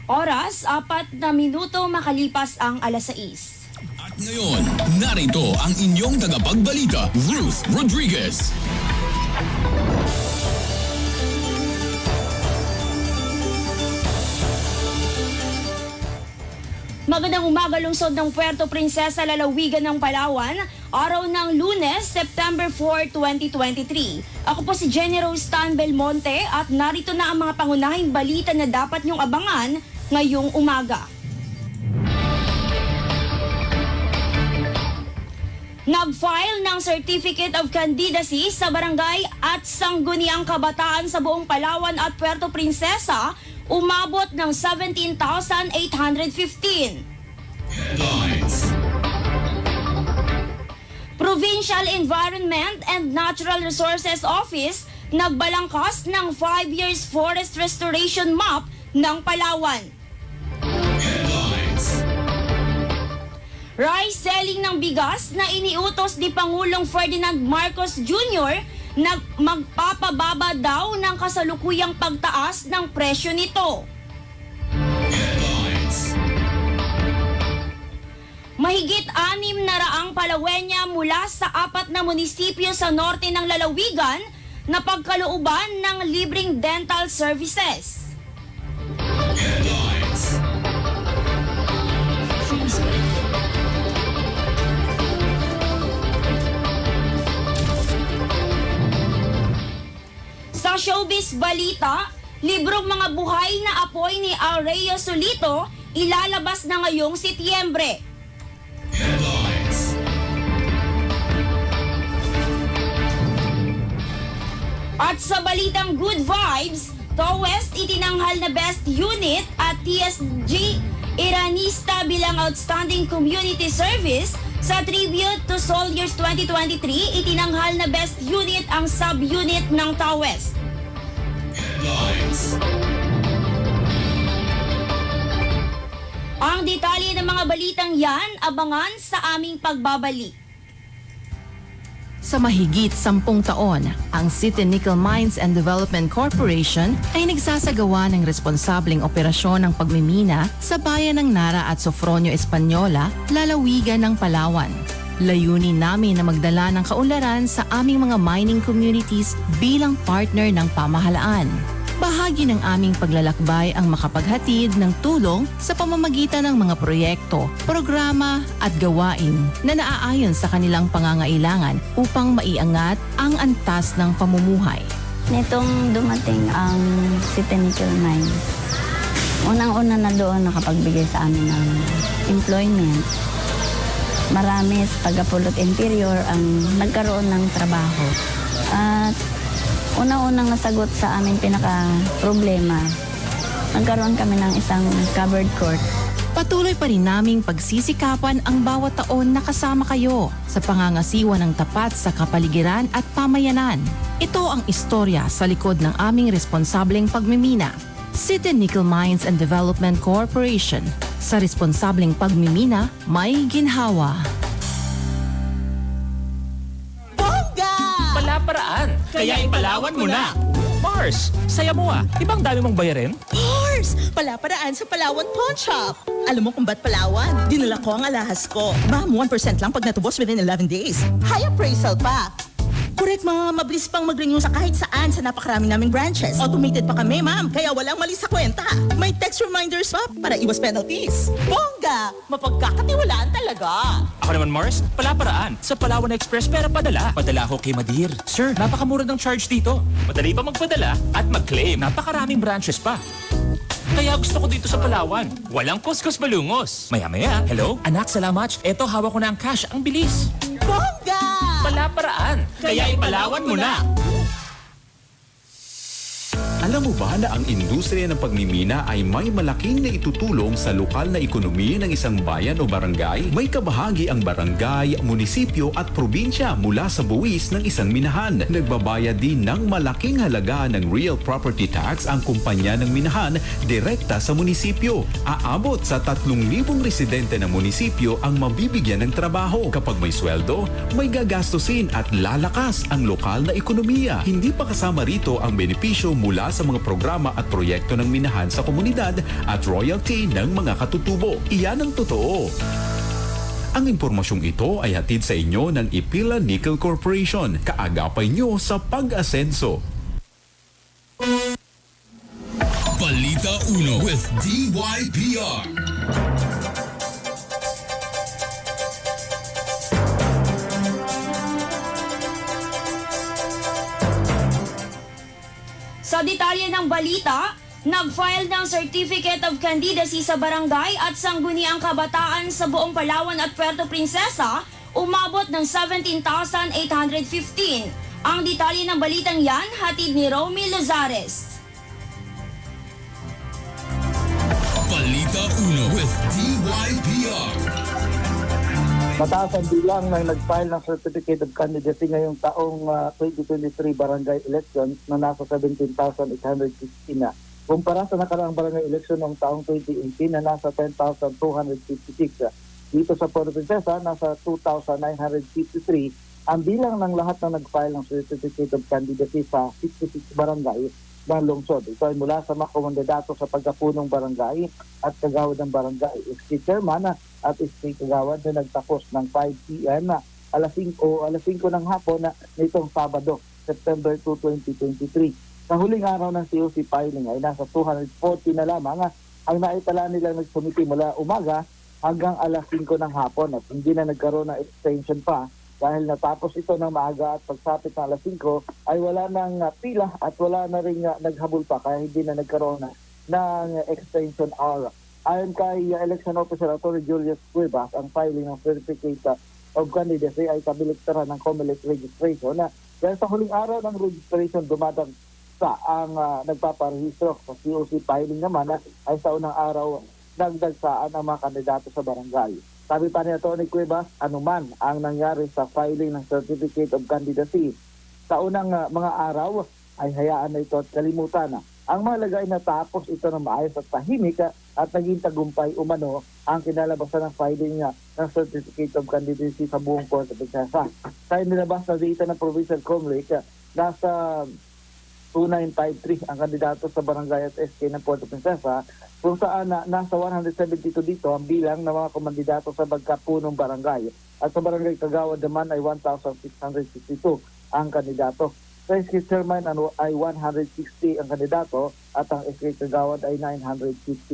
Oras, 4 na minuto makalipas ang alas 6. At ngayon, narito ang inyong tagapagbalita, Ruth Rodriguez. Magandang umaga, lungsod ng Puerto Princesa, lalawigan ng Palawan, araw ng Lunes, September 4, 2023. Ako po si Jenny Rose Tan Belmonte at narito na ang mga pangunahing balita na dapat niyong abangan ngayong umaga. Nag-file ng Certificate of Candidacy sa barangay at sangguniang kabataan sa buong Palawan at Puerto Princesa, umabot ng 17,815. Headlines. Provincial Environment and Natural Resources Office nagbalangkas ng 5 years forest restoration map ng Palawan. Headlines. Rice selling ng bigas na iniutos ni Pangulong Ferdinand Marcos Jr. na magpapababa daw ng kasalukuyang pagtaas ng presyo nito. Headlines. Mahigit 600 Palawenya mula sa 4 na munisipyo sa norte ng lalawigan na pagkalooban ng libreng dental services. Headlines. Sa showbiz balita, librong mga buhay na apoy ni Areo Solito ilalabas na ngayong Setyembre. Headlines. At sa balitang Good Vibes, TOWEST itinanghal na Best Unit at TSG Iranista bilang Outstanding Community Service. Sa Tribute to Soldiers 2023, itinanghal na Best Unit ang sub-unit ng TOWEST. Headlines. Ang detalye ng mga balitang yan, abangan sa aming pagbabalik. Sa mahigit 10 taon, ang City Nickel Mines and Development Corporation ay nagsasagawa ng responsableng operasyon ng pagmimina sa bayan ng Nara at Sofronio Española, lalawigan ng Palawan. Layunin namin na magdala ng kaunlaran sa aming mga mining communities bilang partner ng pamahalaan. Bahagi ng aming paglalakbay ang makapaghatid ng tulong sa pamamagitan ng mga proyekto, programa at gawain na naaayon sa kanilang pangangailangan upang maiangat ang antas ng pamumuhay. Nitong dumating ang City Nickel Mines, unang-una na doon nakapagbigay sa amin ng employment. Marami sa taga-Pulot Interior ang nagkaroon ng trabaho. At unang-unang nasagot sa aming pinaka-problema, nagkaroon kami ng isang covered court. Patuloy pa rin naming pagsisikapan ang bawat taon na kasama kayo sa pangangasiwa ng tapat sa kapaligiran at pamayanan. Ito ang istorya sa likod ng aming responsableng pagmimina. City Nickel Mines and Development Corporation. Sa responsableng pagmimina, may ginhawa. Palaparaan, kaya ipalawan mo na. Mars, saya mo ah. Ibang dami mong bayarin? Course! Palaparaan sa Palawan Pawn Shop. Alam mo kung ba't Palawan? Dinala ko ang alahas ko. Ma'am, 1% lang pag natubos within 11 days. High appraisal pa. Correct, ma'am. Mabilis pang mag-renew sa kahit saan sa napakarami naming branches. Automated pa kami, ma'am. Kaya walang mali sa kwenta. May text reminders pa para iwas penalties. Bongga! Mapagkakatiwalaan talaga. Ako naman Mars, palaparaan. Sa Palawan Express pera padala. Padala ko kay Madir. Sir, napakamura ng charge dito. Madali pa magpadala at mag-claim. Napakaraming branches pa. Kaya gusto ko dito sa Palawan. Walang kuskus balungos. Maya-maya, hello? Anak, salamat. Eto, hawak ko na ang cash. Ang bilis. Bongga! Palaparaan, kaya ipalawan mo na. Alam mo ba na ang industriya ng pagmimina ay may malaking naitutulong sa lokal na ekonomiya ng isang bayan o barangay? May kabahagi ang barangay, munisipyo at probinsya mula sa buwis ng isang minahan. Nagbabayad din ng malaking halaga ng real property tax ang kumpanya ng minahan direkta sa munisipyo. Aabot sa 3,000 residente ng munisipyo ang mabibigyan ng trabaho. Kapag may sweldo, may gagastusin at lalakas ang lokal na ekonomiya. Hindi pa kasama rito ang benepisyo mula sa mga programa at proyekto ng minahan sa komunidad at royalty ng mga katutubo. Iyan ang totoo. Ang impormasyong ito ay hatid sa inyo ng Ipila Nickel Corporation. Kaagapay nyo sa pag-asenso. Balita Uno with DYPR. Sa detalye ng balita, nag-file ng Certificate of Candidacy sa barangay at sangguniang kabataan sa buong Palawan at Puerto Princesa, umabot ng 17,815. Ang detalye ng balitang yan, hatid ni Romy Lozares. Balita Uno with DYPR. Mataas ang bilang ng nag-file ng Certificate of Candidacy ngayong taong 2023 barangay elections na nasa 17,816 na. Kumpara sa nakaraang barangay election ng taong 2018 na nasa 10,256. Dito sa Puerto Princesa, nasa 2,953 ang bilang ng lahat ng nag-file ng Certificate of Candidacy sa 66 barangay ng lungsod. Ito ay mula sa mga komandidato sa pagkapunong barangay at kagawad ng barangay. SK Chairman at SK Kagawad na nagtapos ng 5 p.m. alas 5 ng hapon nitong Sabado, September 2, 2023. Sa huling araw ng COC filing ay nasa 240 na lamang ang naitala nilang nagsumiti mula umaga hanggang alas 5 ng hapon at hindi na nagkaroon ng extension pa dahil natapos ito ng maaga at pagsapit ng alas 5 ay wala nang pila at wala na rin naghabol pa kaya hindi na nagkaroon ng extension hour. Ayon kay Election Officer Atty. Julius Cuevas, ang filing ng Certificate of Candidacy ay kabiliktaran ng COMELEC registration dahil sa huling araw ng registration dumadag sa ang nagpaparehistro. Sa COC filing naman ay sa unang araw nagdagsaan ang mga kandidato sa barangay. Sabi pa ni Atty. Cuevas, anuman ang nangyari sa filing ng Certificate of Candidacy sa unang mga araw ay hayaan na ito at kalimutan. Ang mahalaga ay natapos ito ng maayos at tahimik at naging tagumpay umano ang kinalabasan ng filing ng Certificate of Candidacy sa buong Puerto Princesa. Sa inilabas na data ng Provincial COMELEC, nasa 2953 ang kandidato sa barangay at SK ng Puerto Princesa, kung saan nasa 172 dito ang bilang ng mga komandidato sa pagkapunong barangay. At sa barangay Kagawad naman ay 1,662 ang kandidato. Sa SK Chairman ay 160 ang kandidato at ang SK Kagawad ay 959.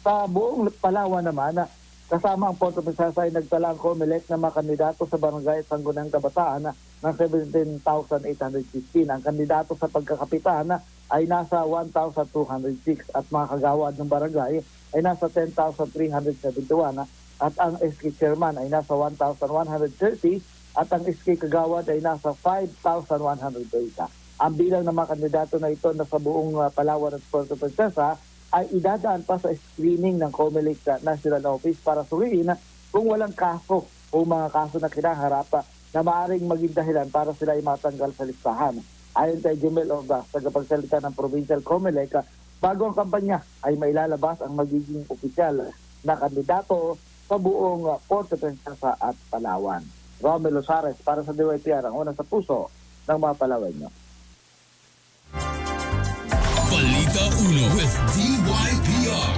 Sa buong Palawan naman, kasama ang Puerto Princesa ay nagtala ang COMELEC ng mga kandidato sa barangay at sanggunang kabataan ng 17,815. Ang kandidato sa pagkakapitan ay nasa 1,206 at mga kagawad ng barangay ay nasa 10,371 at ang SK Chairman ay nasa 1,130 at ang SK Kagawad ay nasa 5,108. Ang bilang ng mga kandidato na ito na sa buong Palawan at Puerto Princesa ay idadaan pa sa screening ng COMELEC National Office para suriin kung walang kaso o mga kaso na kinaharap na maaaring maging dahilan para sila ay matanggal sa listahan. Ayon kay Jemel Ordas, tagapagsalita ng Provincial COMELEC, bago ang kampanya ay mailalabas ang magiging opisyal na kandidato sa buong Puerto Princesa at Palawan. Romy Lozares para sa DYPR, ang una sa puso ng mga Palawenyo. Balita Uno with DYPR.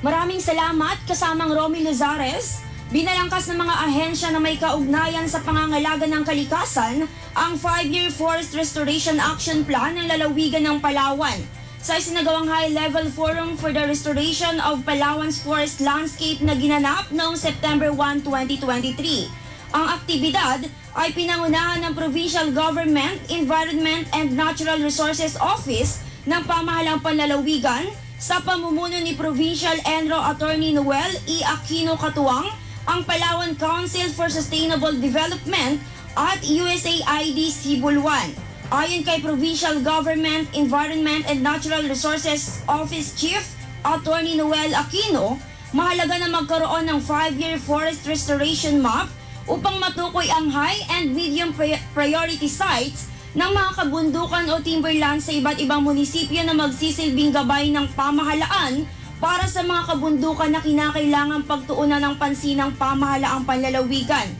Maraming salamat kasamang Romy Lozares. Binalangkas ng mga ahensya na may kaugnayan sa pangangalaga ng kalikasan ang 5-year Forest Restoration Action Plan ng lalawigan ng Palawan. Sa isinagawang High-Level Forum for the Restoration of Palawan's Forest Landscape na ginanap noong September 1, 2023. Ang aktibidad ay pinangunahan ng Provincial Government, Environment and Natural Resources Office ng Pamahalang Panlalawigan sa pamumuno ni Provincial Enro Attorney Noel E. Aquino Katuwang, ang Palawan Council for Sustainable Development at USAID Sibulwan. Ayon kay Provincial Government, Environment and Natural Resources Office Chief Attorney Noel Aquino, mahalaga na magkaroon ng 5-year forest restoration map upang matukoy ang high and medium priority sites ng mga kabundukan o timberland sa iba't ibang munisipyo na magsisilbing gabay ng pamahalaan para sa mga kabundukan na kinakailangang pagtuunan ng pansin ng pamahalaang panlalawigan.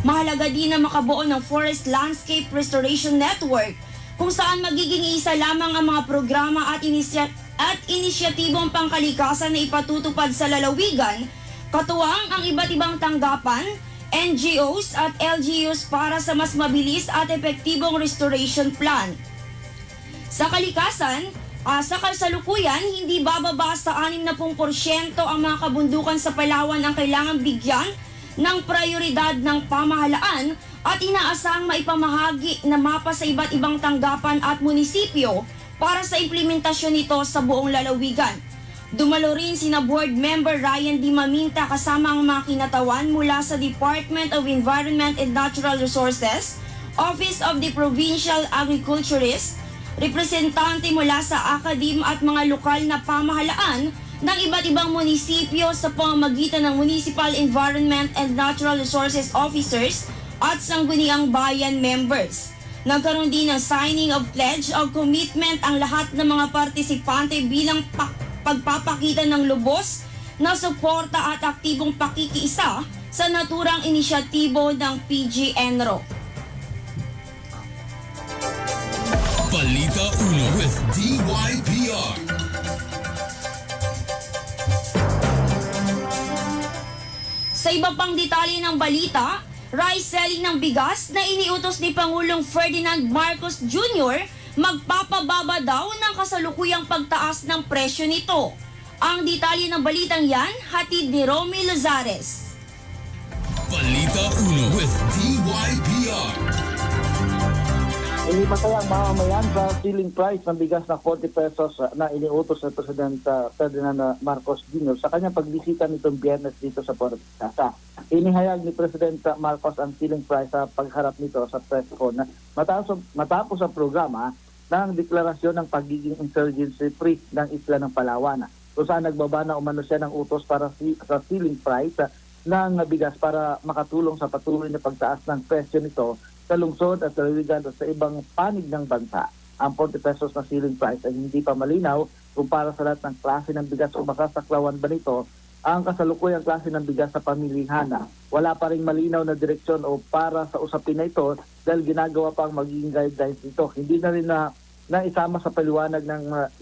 Mahalaga din na makabuo ng Forest Landscape Restoration Network kung saan magiging isa lamang ang mga programa at inisyatibong pangkalikasan na ipatutupad sa lalawigan, katuwang ang iba't ibang tanggapan, NGOs at LGUs para sa mas mabilis at epektibong restoration plan. Sa kalikasan, sa kasalukuyan, hindi bababa sa 60% ang mga kabundukan sa Palawan ang kailangang bigyan ng prioridad ng pamahalaan at inaasahang maipamahagi na mapa sa iba't ibang tanggapan at munisipyo para sa implementasyon nito sa buong lalawigan. Dumalo rin sina Board Member Ryan D. Maminta kasama ang mga kinatawan mula sa Department of Environment and Natural Resources, Office of the Provincial Agriculturist, representante mula sa akadim at mga lokal na pamahalaan ng iba't ibang munisipyo sa pamamagitan ng Municipal Environment and Natural Resources Officers at Sangguniang Bayan members. Nagkaroon din ng signing of pledge of commitment ang lahat ng mga partisipante bilang pagpapakita ng lubos na suporta at aktibong pakikiisa sa naturang inisyatibo ng PGNRO. Balita Uno with DYPR. Sa iba pang detalye ng balita, rice selling ng bigas na iniutos ni Pangulong Ferdinand Marcos Jr. magpapababa daw ng kasalukuyang pagtaas ng presyo nito. Ang detalye ng balitang yan, hatid ni Romy Lozares. Balita Uno with DYPR. Hindi masaya ang mamamayan sa ceiling price ng bigas na 40 pesos na iniutos ng President Ferdinand Marcos Jr. sa kanyang pagbisita nitong Biyernes dito sa Puerto Princesa. Inihayag ni President Marcos ang ceiling price sa pagharap nito sa press con matapos ang programa ng deklarasyon ng pagiging insurgency-free ng isla ng Palawan, kung saan nagbaba na umano siya ng utos para sa ceiling price ng bigas para makatulong sa patuloy na pagtaas ng presyo nito sa lungsod at lalawigan at sa ibang panig ng bansa. Ang 40 pesos na ceiling price ay hindi pa malinaw kung para sa lahat ng klase ng bigas o makasaklawan ba nito ang kasalukuyang klase ng bigas sa pamilihan. Wala pa ring malinaw na direksyon o para sa usapin na ito dahil ginagawa pa ang magiging guidelines nito. Hindi na rin na isama sa paliwanag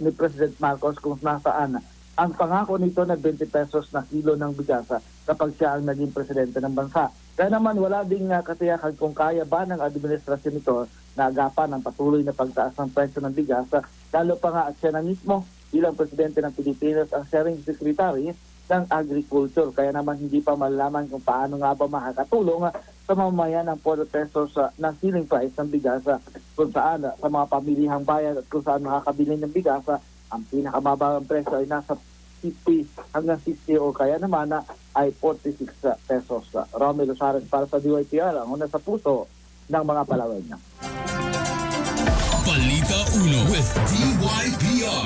ni President Marcos kung nasaan ang pangako nito na 20 pesos na kilo ng bigas kapag siya ang naging presidente ng bansa. Kaya naman wala ding katiyakan kung kaya ba ng administrasyon nito na agapan ang patuloy na pagtaas ng presyo ng bigas, lalo pa nga at siya na mismo bilang presidente ng Pilipinas ang sharing secretary ng agriculture. Kaya naman hindi pa malalaman kung paano nga ba makakatulong sa mamamayan ng 40 pesos na ceiling price ng bigas kung saan sa mga pamilihang bayan at kung saan makakabili ng bigas ang pinakamababang presyo ay nasa 50 hanggang 60 o kaya naman ay 46 pesos. Romy Lozares para sa DYPR, ang una sa puso ng mga Palaweño. Balita Uno with DYPR.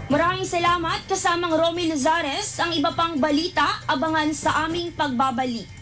Maraming salamat kasamang Romy Lozares. Ang iba pang balita, abangan sa aming pagbabalik.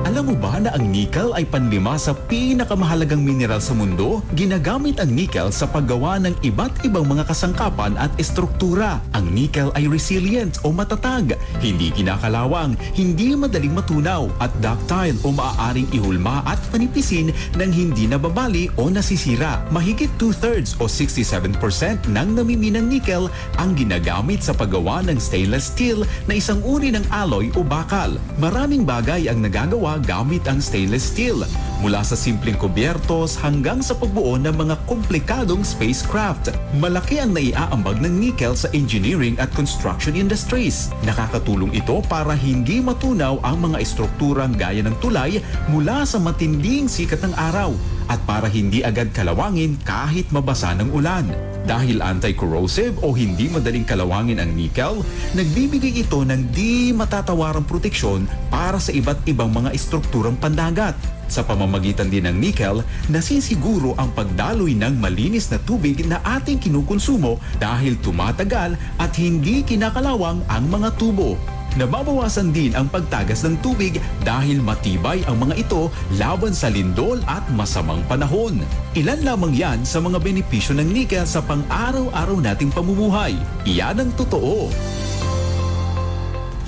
Alam mo ba na ang nickel ay panlima sa pinakamahalagang mineral sa mundo? Ginagamit ang nickel sa paggawa ng iba't ibang mga kasangkapan at estruktura. Ang nickel ay resilient o matatag, hindi kinakalawang, hindi madaling matunaw at ductile o maaaring ihulma at panipisin ng hindi nababali o nasisira. Mahigit 2/3 o 67% ng namiminang nickel ang ginagamit sa paggawa ng stainless steel na isang uri ng alloy o bakal. Maraming bagay ang nagagawa gamit ang stainless steel, mula sa simpleng kubyertos hanggang sa pagbuo ng mga komplikadong spacecraft. Malaki ang naiaambag ng nickel sa engineering at construction industries. Nakakatulong ito para hindi matunaw ang mga estrukturang gaya ng tulay mula sa matinding sikat ng araw at para hindi agad kalawangin kahit mabasa ng ulan. Dahil anti-corrosive o hindi madaling kalawangin ang nickel, nagbibigay ito ng di matatawarang proteksyon para sa iba't ibang mga estrukturang pandagat. Sa pamamagitan din ng nickel, nasisiguro ang pagdaloy ng malinis na tubig na ating kinukonsumo dahil tumatagal at hindi kinakalawang ang mga tubo. Nababawasan din ang pagtagas ng tubig dahil matibay ang mga ito laban sa lindol at masamang panahon. Ilan lamang yan sa mga benepisyo ng nickel sa pang-araw-araw nating pamumuhay. Iyan ang totoo.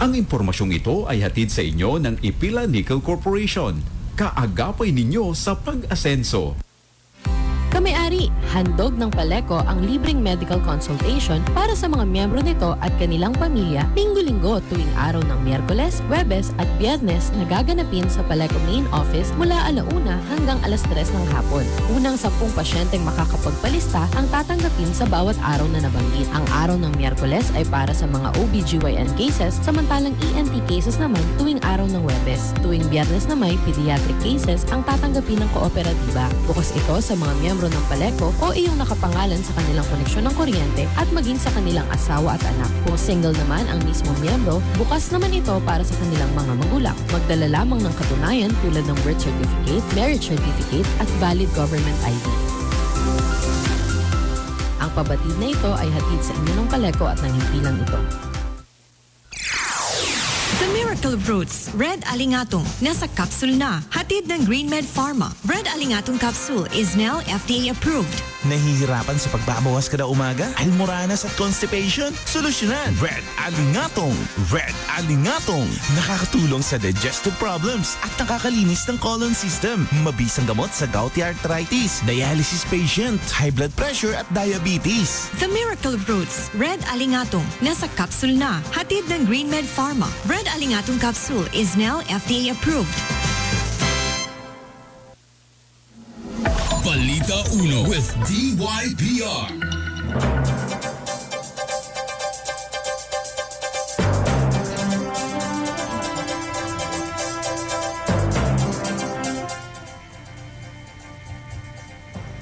Ang impormasyong ito ay hatid sa inyo ng Ipila Nickel Corporation. Kaagapay ninyo sa pag-asenso. Kamay-ari, handog ng Paleco ang libreng medical consultation para sa mga miyembro nito at kanilang pamilya linggo-linggo tuwing araw ng Miyerkules, Huwebes at Biyernes na gaganapin sa Paleco Main Office mula 1:00 hanggang 3:00 ng hapon. Unang 10 pasyenteng makakapagpalista ang tatanggapin sa bawat araw na nabanggit. Ang araw ng Miyerkules ay para sa mga OBGYN cases, samantalang ENT cases naman tuwing araw ng Huwebes. Tuwing Biyernes na may pediatric cases ang tatanggapin ng kooperatiba. Bukas ito sa mga miyembro ng Paleco o iyong nakapangalan sa kanilang koneksyon ng kuryente at maging sa kanilang asawa at anak. Kung single naman ang mismong miyembro, bukas naman ito para sa kanilang mga magulang. Magdala lamang ng katunayan tulad ng birth certificate, marriage certificate at valid government ID. Ang pabatid na ito ay hatid sa inyo ng Paleco at ng himpilang ito. The Miracle Roots Red Alingatong nasa capsule na. Hatid ng GreenMed Pharma. Red Alingatong capsule is now FDA approved. Nahihirapan sa pagbabawas kada umaga? Almoranas at constipation? Solusyonan! Red Alingatong! Red Alingatong! Nakakatulong sa digestive problems at nakakalinis ng colon system. Mabisang gamot sa gouty arthritis, dialysis patient, high blood pressure at diabetes. The Miracle Roots Red Alingatong nasa capsule na. Hatid ng GreenMed Pharma. Red Alingatong capsule is now FDA approved. Balita Uno with DYPR.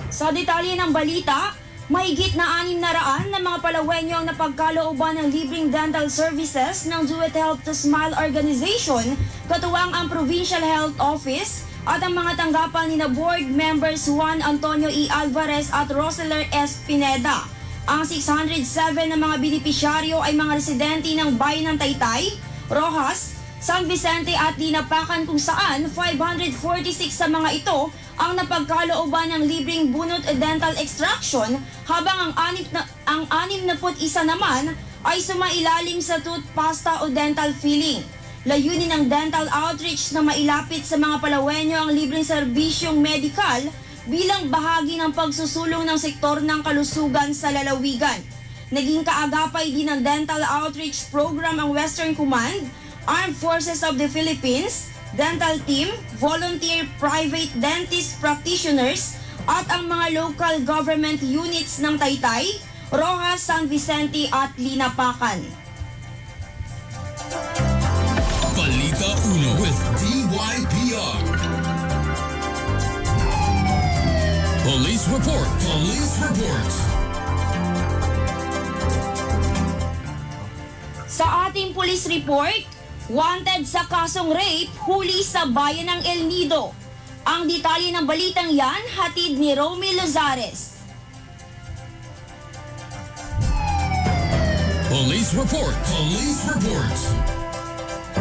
Sa detalye ng balita, mahigit na 600 na mga Palawenyo ang napagkalooban ng libreng dental services ng Do It Help to Smile Organization, katuwang ang Provincial Health Office at ang mga tanggapan ni na board members Juan Antonio E. Alvarez at Roseler S. Pineda. Ang 607 na mga benepisyaryo ay mga residente ng bayan ng Taytay, Rojas, San Vicente at Dinapacan, kung saan 546 sa mga ito ang napagkalooban ng libreng bunot dental extraction, habang ang 61 naman ay sumailalim sa tooth pasta o dental filling. Layunin ng dental outreach na mailapit sa mga Palawenyo ang libreng serbisyong medikal bilang bahagi ng pagsusulong ng sektor ng kalusugan sa lalawigan. Naging kaagapay din ng dental outreach program ang Western Command, Armed Forces of the Philippines, dental team, volunteer private dentist practitioners at ang mga local government units ng Taytay, Rojas, San Vicente at Dinapacan. Balita Uno with DYPR. Police report. Police report. Sa ating police report, wanted sa kasong rape, huli sa bayan ng El Nido. Ang detalye ng balitang yan, hatid ni Romy Lozares. Police report. Police report.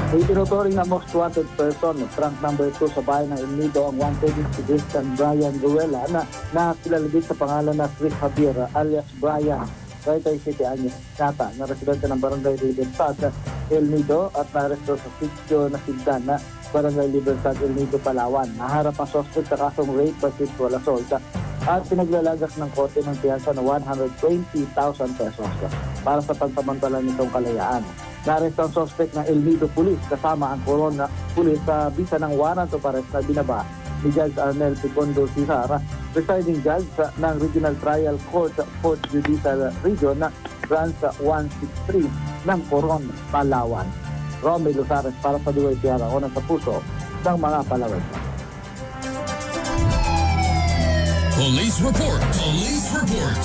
Itinuturing na most wanted person, rank number 2 sa bayan ng El Nido, ang wanted si Christian Brian Ruela na nakilala din sa pangalan na Chris Javier alias Brian, 37 anyos, nata, na residente ng Barangay Libertad, El Nido, at naresto sa sitio na Sigdan na Barangay Libertad, El Nido, Palawan. Naharap ang suspect sa kasong rape by sexual assault at pinaglalagas ng korte ng piyansa na 120,000 pesos para sa pagpamantala nitong kalayaan. Naresto ang suspect ng El Nido Police kasama ang Corona Police sa bisa ng warrant of arrest na binaba ni Judge Arnel Picondo Cizar, presiding judge ng Regional Trial Court 4th Judicial Region na Branch 163 ng Coron, Palawan. Romy Lozares para sa DYPR, ako sa puso ng mga Palawenyo. Police report. Police report.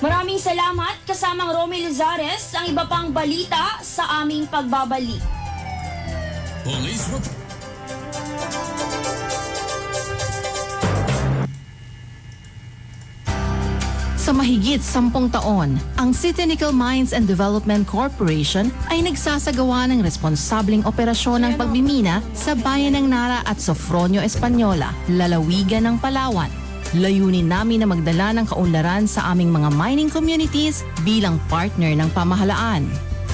Maraming salamat, kasamang Romy Lozares, ang iba pang balita sa aming pagbabalik. Police report. Sa mahigit 10 taon, ang City Nickel Mines and Development Corporation ay nagsasagawa ng responsabling operasyon ng pagmimina sa bayan ng Nara at Sofronio Española, lalawigan ng Palawan. Layunin namin na magdala ng kaunlaran sa aming mga mining communities bilang partner ng pamahalaan.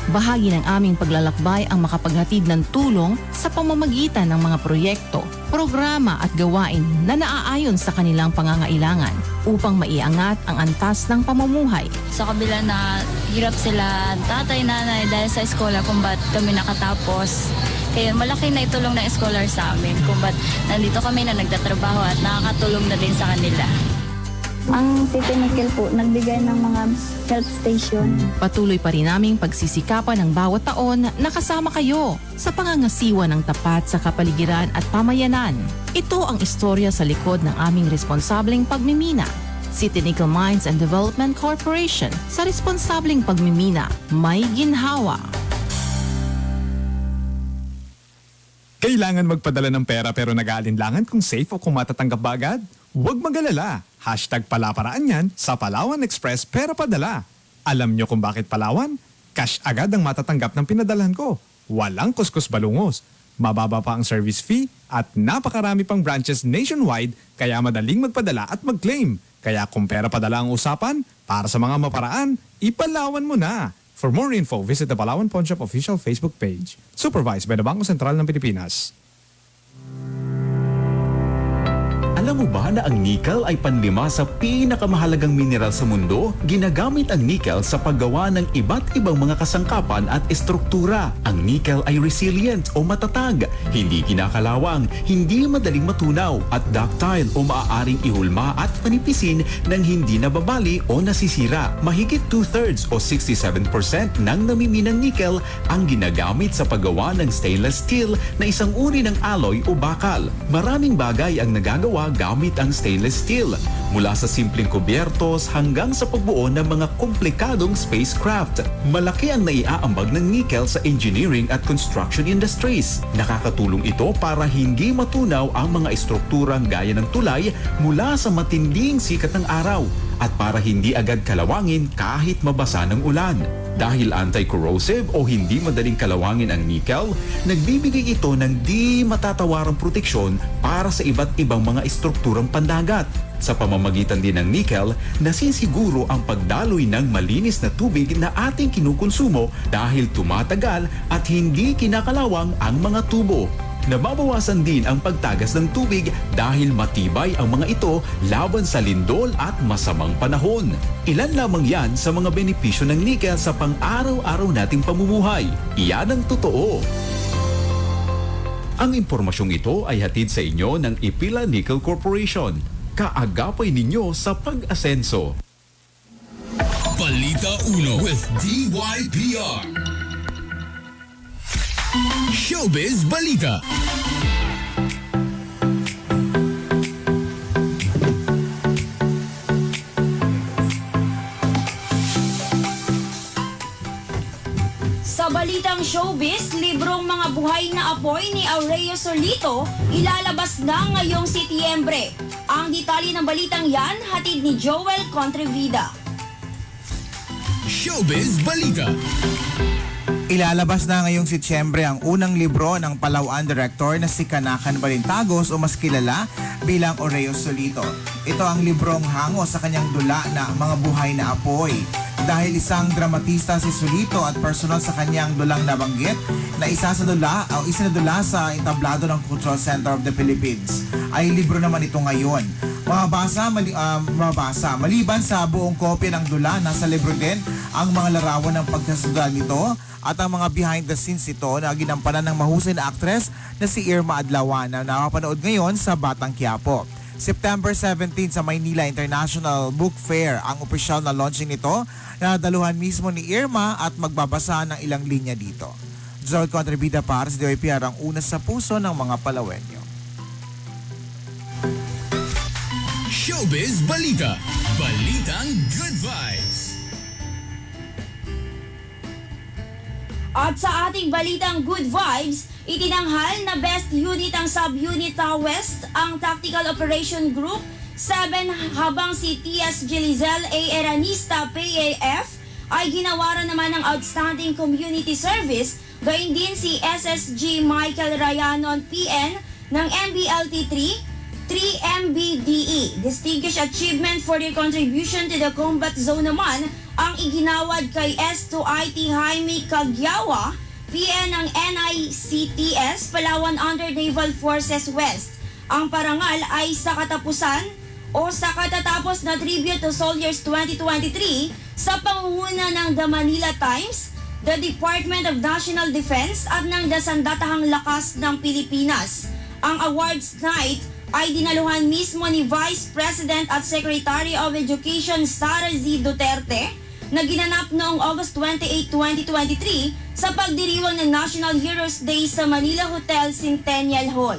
Bahagi ng aming paglalakbay ang makapaghatid ng tulong sa pamamagitan ng mga proyekto, programa at gawain na naaayon sa kanilang pangangailangan upang maiangat ang antas ng pamumuhay. Sa kabila na hirap sila tatay, nanay dahil sa eskola kung ba't kami nakatapos. Kaya malaki na itulong ng scholar sa amin kung ba't nandito kami na nagtatrabaho at nakakatulong na din sa kanila. Ang City Nickel po, nagbigay ng mga health station. Patuloy pa rin naming pagsisikapan ng bawat taon na kasama kayo sa pangangasiwa ng tapat sa kapaligiran at pamayanan. Ito ang istorya sa likod ng aming responsableng pagmimina. City Nickel Mines and Development Corporation, sa responsableng pagmimina, may ginhawa. Kailangan magpadala ng pera pero nag-aalinlangan kung safe o kung matatanggap ba agad? Huwag mag-alala. #palaparaan yan sa Palawan Express Pera Padala. Alam nyo kung bakit Palawan? Cash agad ang matatanggap ng pinadalhan ko. Walang kuskus balungos. Mababa pa ang service fee at napakarami pang branches nationwide kaya madaling magpadala at mag-claim. Kaya kung pera padala ang usapan, para sa mga maparaan, ipalawan mo na. For more info, visit the Palawan Pawn Shop official Facebook page. Supervised by the Bangko Sentral ng Pilipinas. Alam mo ba na ang nickel ay panlima sa pinakamahalagang mineral sa mundo? Ginagamit ang nickel sa paggawa ng iba't ibang mga kasangkapan at estruktura. Ang nickel ay resilient o matatag, hindi kinakalawang, hindi madaling matunaw at ductile o maaaring ihulma at panipisin ng hindi nababali o nasisira. Mahigit 2/3 o 67% ng namiminang nickel ang ginagamit sa paggawa ng stainless steel na isang uri ng alloy o bakal. Maraming bagay ang nagagawa gamit ang stainless steel, mula sa simpleng kubyertos hanggang sa pagbuo ng mga komplikadong spacecraft. Malaki ang naiaambag ng nickel sa engineering at construction industries. Nakakatulong ito para hindi matunaw ang mga estrukturang gaya ng tulay mula sa matinding sikat ng araw at para hindi agad kalawangin kahit mabasa ng ulan. Dahil anti-corrosive o hindi madaling kalawangin ang nickel, nagbibigay ito ng di matatawarang proteksyon para sa iba't ibang mga estrukturang pandagat. Sa pamamagitan din ng nickel, nasisiguro ang pagdaloy ng malinis na tubig na ating kinukonsumo dahil tumatagal at hindi kinakalawang ang mga tubo. Nababawasan din ang pagtagas ng tubig dahil matibay ang mga ito laban sa lindol at masamang panahon. Ilan lamang yan sa mga benepisyo ng nickel sa pang-araw-araw nating pamumuhay. Iyan ang totoo. Ang impormasyong ito ay hatid sa inyo ng Ipila Nickel Corporation. Kaagapay ninyo sa pag-asenso. Balita Uno with DYPR. Showbiz Balita. Sa balitang showbiz, librong Mga Buhay na Apoy ni Aureo Solito ilalabas na ngayong Setyembre. Ang detalye ng balitang yan, hatid ni Joel Contrevida. Showbiz Balita. Ilalabas na ngayong Setyembre ang unang libro ng Palawan director na si Kanakan Balintagos o mas kilala bilang Aureo Solito. Ito ang librong hango sa kanyang dula na Mga Buhay na Apoy. Dahil isang dramatista si Solito at personal sa kanyang dulang nabanggit na isinadula sa entablado ng Cultural Center of the Philippines. Ay libro naman ito ngayon. Mababasa maliban sa buong kopya ng dula, nasa libro din ang mga larawan ng pagkasuda nito at ang mga behind the scenes ito na ginampanan ng mahusay na aktres na si Irma Adlawan na nakapanood ngayon sa Batang Quiapo. September 17 sa Maynila International Book Fair ang opisyal na launching nito na daluhan mismo ni Irma at magbabasa ng ilang linya dito. Joel Contrevida para sa DYPR, ang una sa puso ng mga Palawenyo. Showbiz Balita. Balitang Good Vibes. At sa ating balitang Good Vibes, itinanghal na Best Unit ang Subunit West ang Tactical Operation Group 7 habang si TS Gilizel A. Eranista PAF ay ginawaran naman ng Outstanding Community Service, gayon din si SSG Michael Rayanon PN ng MBLT 3, 3 MBDE. Distinguished Achievement for their contribution to the combat zone naman ang iginawad kay S2IT Jaime Cagyawa, PN ng NICTS, Palawan Under Naval Forces West. Ang parangal ay sa katapusan o sa katatapos na Tribute to Soldiers 2023 sa pangunguna ng The Manila Times, the Department of National Defense at ng Dasandatahang Lakas ng Pilipinas. Ang awards night ay dinaluhan mismo ni Vice President at Secretary of Education Sara Z. Duterte na ginanap noong August 28, 2023 sa pagdiriwang ng National Heroes Day sa Manila Hotel Centennial Hall.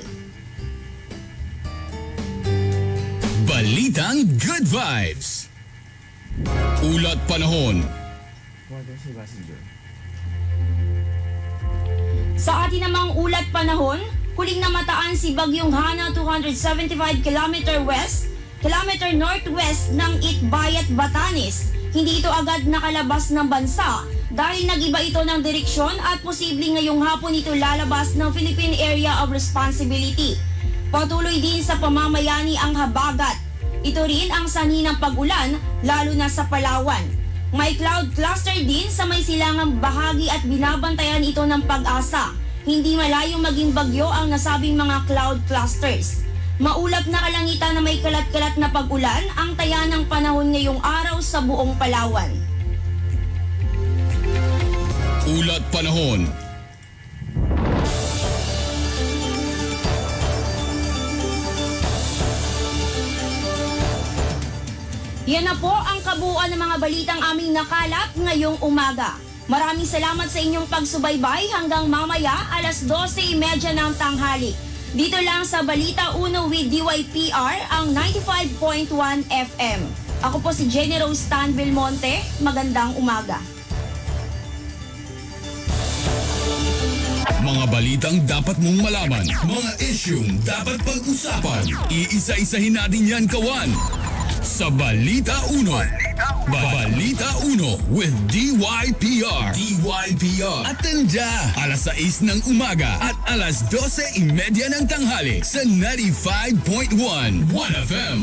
Balitang Good Vibes. Ulat panahon. Sa atin namang ulat panahon, huling namataan si Bagyong Hana 275 km west, km northwest ng Itbayat, Batanes. Hindi ito agad nakalabas ng bansa dahil nag-iba ito ng direksyon at posibleng ngayong hapon ito lalabas ng Philippine Area of Responsibility. Patuloy din sa pamamayani ang habagat. Ito rin ang sanhi ng pag-ulan, lalo na sa Palawan. May cloud cluster din sa may silangang bahagi at binabantayan ito ng Pag-asa. Hindi malayong maging bagyo ang nasabing mga cloud clusters. Maulap na kalangitan na may kalat-kalat na pag-ulan ang taya ng panahon ngayong araw sa buong Palawan. Ulat panahon. Yan na po ang kabuuan ng mga balitang aming nakalap ngayong umaga. Maraming salamat sa inyong pagsubaybay hanggang mamaya 12:30 ng tanghali. Dito lang sa Balita Uno with DYPR ang 95.1 FM. Ako po si Jenny Rose Tan Belmonte. Magandang umaga. Mga balitang dapat mong malaman. Mga isyung dapat pag-usapan. Iisa-isahin natin yan, kawan. Sa Balita Uno. Balita Uno with DYPR. DYPR. At tanda, alas 6 ng umaga at alas 12:30 ng tanghali sa 95.1 1FM.